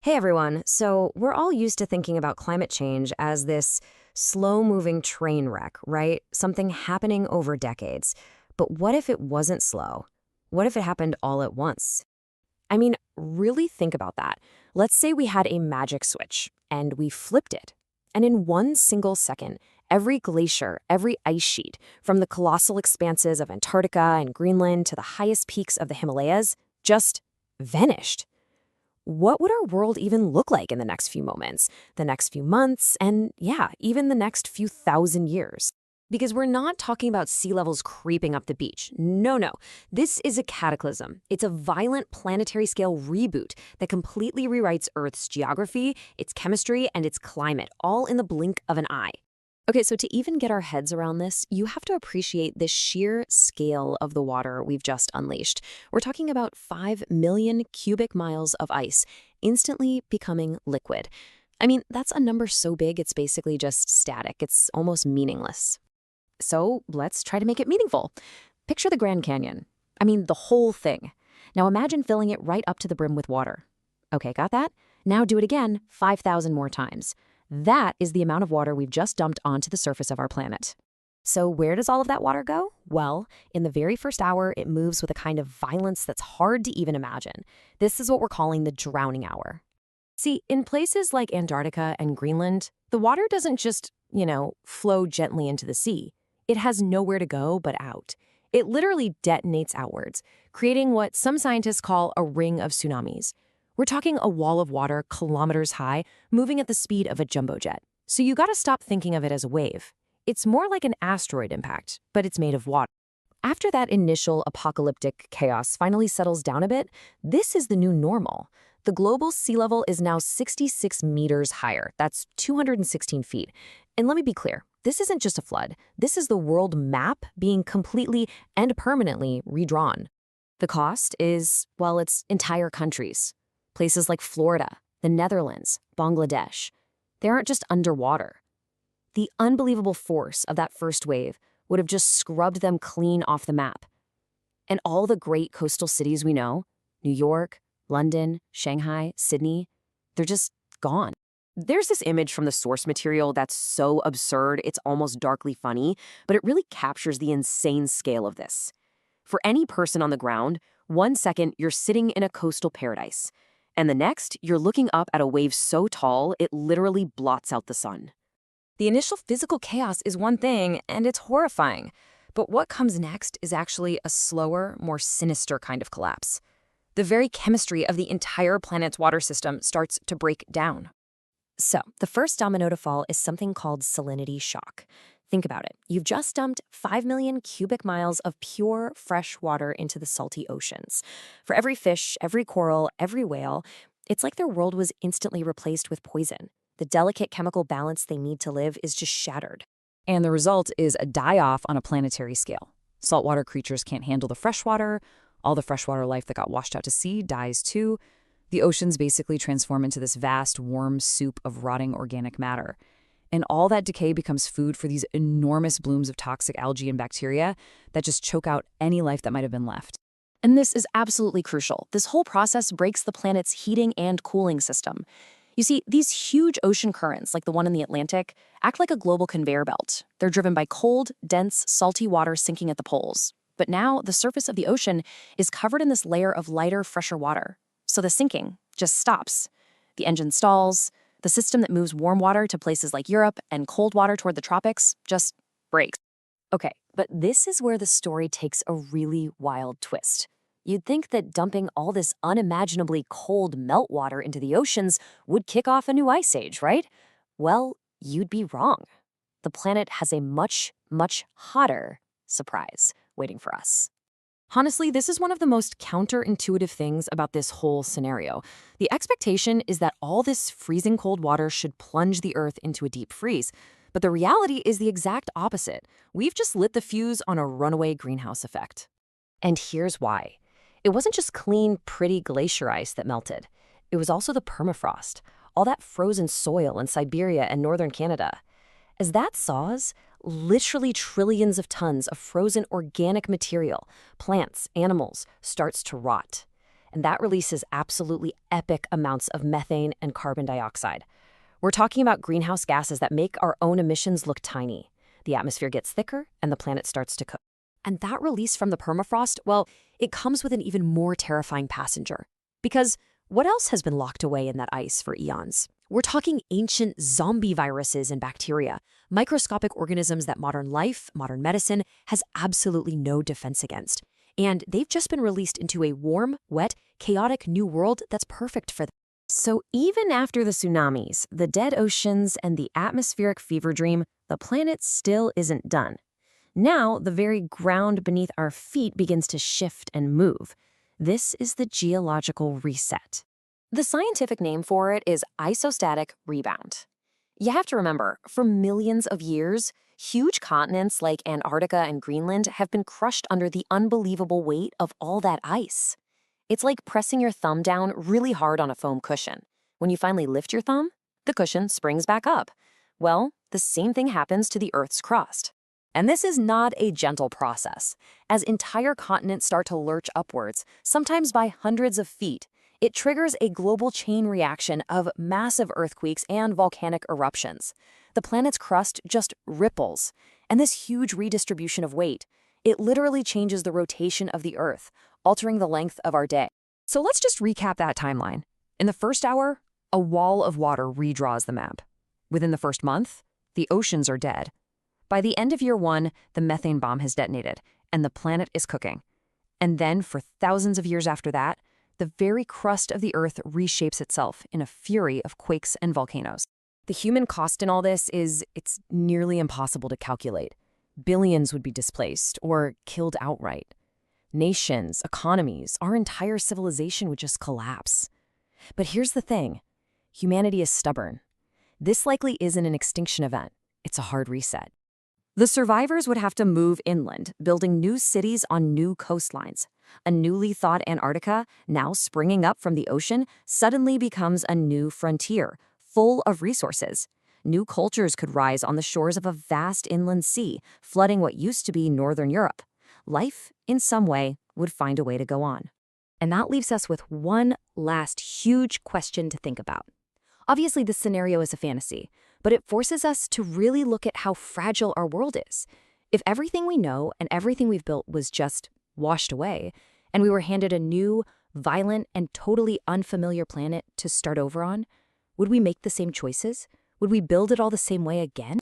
Hey everyone. So, we're all used to thinking about climate change as this slow moving train wreck, right? Something happening over decades. But what if it wasn't slow? What if it happened all at once? I mean, really think about that. Let's say we had a magic switch and we flipped it. And in one single second, every glacier, every ice sheet, from the colossal expanses of Antarctica and Greenland to the highest peaks of the Himalayas, just vanished. What would our world even look like in the next few moments, the next few months, and yeah, even the next few thousand years? Because we're not talking about sea levels creeping up the beach. No, no. This is a cataclysm. It's a violent planetary scale reboot that completely rewrites Earth's geography, its chemistry, and its climate, all in the blink of an eye. Okay, so to even get our heads around this, you have to appreciate the sheer scale of the water we've just unleashed. We're talking about 5 million cubic miles of ice instantly becoming liquid. I mean, that's a number so big it's basically just static. It's almost meaningless. So let's try to make it meaningful. Picture the Grand Canyon. I mean, the whole thing. Now imagine filling it right up to the brim with water. Okay, got that? Now do it again 5,000 more times. That is the amount of water we've just dumped onto the surface of our planet. So where does all of that water go? Well, in the very first hour, it moves with a kind of violence that's hard to even imagine. This is what we're calling the drowning hour. See, in places like Antarctica and Greenland, the water doesn't just, flow gently into the sea. It has nowhere to go but out. It literally detonates outwards, creating what some scientists call a ring of tsunamis. We're talking a wall of water kilometers high, moving at the speed of a jumbo jet. So you gotta stop thinking of it as a wave. It's more like an asteroid impact, but it's made of water. After that initial apocalyptic chaos finally settles down a bit, this is the new normal. The global sea level is now 66 meters higher. That's 216 feet. And let me be clear, this isn't just a flood. This is the world map being completely and permanently redrawn. The cost is, well, it's entire countries. Places like Florida, the Netherlands, Bangladesh. They aren't just underwater. The unbelievable force of that first wave would have just scrubbed them clean off the map. And all the great coastal cities we know, New York, London, Shanghai, Sydney, they're just gone. There's this image from the source material that's so absurd it's almost darkly funny, but it really captures the insane scale of this. For any person on the ground, 1 second you're sitting in a coastal paradise, and the next you're looking up at a wave so tall it literally blots out the sun. The initial physical chaos is one thing, and it's horrifying. But what comes next is actually a slower, more sinister kind of collapse. The very chemistry of the entire planet's water system starts to break down. So, the first domino to fall is something called salinity shock. Think about it. You've just dumped 5 million cubic miles of pure, fresh water into the salty oceans. For every fish, every coral, every whale, it's like their world was instantly replaced with poison. The delicate chemical balance they need to live is just shattered. And the result is a die-off on a planetary scale. Saltwater creatures can't handle the freshwater. All the freshwater life that got washed out to sea dies too. The oceans basically transform into this vast, warm soup of rotting organic matter. And all that decay becomes food for these enormous blooms of toxic algae and bacteria that just choke out any life that might have been left. And this is absolutely crucial. This whole process breaks the planet's heating and cooling system. You see, these huge ocean currents, like the one in the Atlantic, act like a global conveyor belt. They're driven by cold, dense, salty water sinking at the poles. But now, the surface of the ocean is covered in this layer of lighter, fresher water. So the sinking just stops. The engine stalls. The system that moves warm water to places like Europe and cold water toward the tropics just breaks. Okay, but this is where the story takes a really wild twist. You'd think that dumping all this unimaginably cold meltwater into the oceans would kick off a new ice age, right? Well, you'd be wrong. The planet has a much, much hotter surprise waiting for us. Honestly, this is one of the most counterintuitive things about this whole scenario. The expectation is that all this freezing cold water should plunge the Earth into a deep freeze. But the reality is the exact opposite. We've just lit the fuse on a runaway greenhouse effect. And here's why. It wasn't just clean, pretty glacier ice that melted. It was also the permafrost, all that frozen soil in Siberia and northern Canada. As that thaws, literally trillions of tons of frozen organic material, plants, animals, starts to rot. and that releases absolutely epic amounts of methane and carbon dioxide. We're talking about greenhouse gases that make our own emissions look tiny. The atmosphere gets thicker, and the planet starts to cook. And that release from the permafrost, well, it comes with an even more terrifying passenger. Because what else has been locked away in that ice for eons? We're talking ancient zombie viruses and bacteria, microscopic organisms that modern life, modern medicine, has absolutely no defense against. And they've just been released into a warm, wet, chaotic new world that's perfect for them. So even after the tsunamis, the dead oceans, and the atmospheric fever dream, the planet still isn't done. Now, the very ground beneath our feet begins to shift and move. This is the geological reset. The scientific name for it is isostatic rebound. You have to remember, for millions of years, huge continents like Antarctica and Greenland have been crushed under the unbelievable weight of all that ice. It's like pressing your thumb down really hard on a foam cushion. When you finally lift your thumb, the cushion springs back up. Well, the same thing happens to the Earth's crust. And this is not a gentle process. As entire continents start to lurch upwards, sometimes by hundreds of feet, it triggers a global chain reaction of massive earthquakes and volcanic eruptions. The planet's crust just ripples, and this huge redistribution of weight, it literally changes the rotation of the Earth, altering the length of our day. So let's just recap that timeline. In the first hour, a wall of water redraws the map. Within the first month, the oceans are dead. By the end of year 1, the methane bomb has detonated, and the planet is cooking. And then, for thousands of years after that, the very crust of the Earth reshapes itself in a fury of quakes and volcanoes. The human cost in all this it's nearly impossible to calculate. Billions would be displaced or killed outright. Nations, economies, our entire civilization would just collapse. But here's the thing. Humanity is stubborn. This likely isn't an extinction event. It's a hard reset. The survivors would have to move inland, building new cities on new coastlines. A newly thawed Antarctica, now springing up from the ocean, suddenly becomes a new frontier, full of resources. New cultures could rise on the shores of a vast inland sea, flooding what used to be northern Europe. Life, in some way, would find a way to go on. And that leaves us with one last huge question to think about. Obviously, this scenario is a fantasy, but it forces us to really look at how fragile our world is. If everything we know and everything we've built was just washed away, and we were handed a new, violent, and totally unfamiliar planet to start over on, would we make the same choices? Would we build it all the same way again?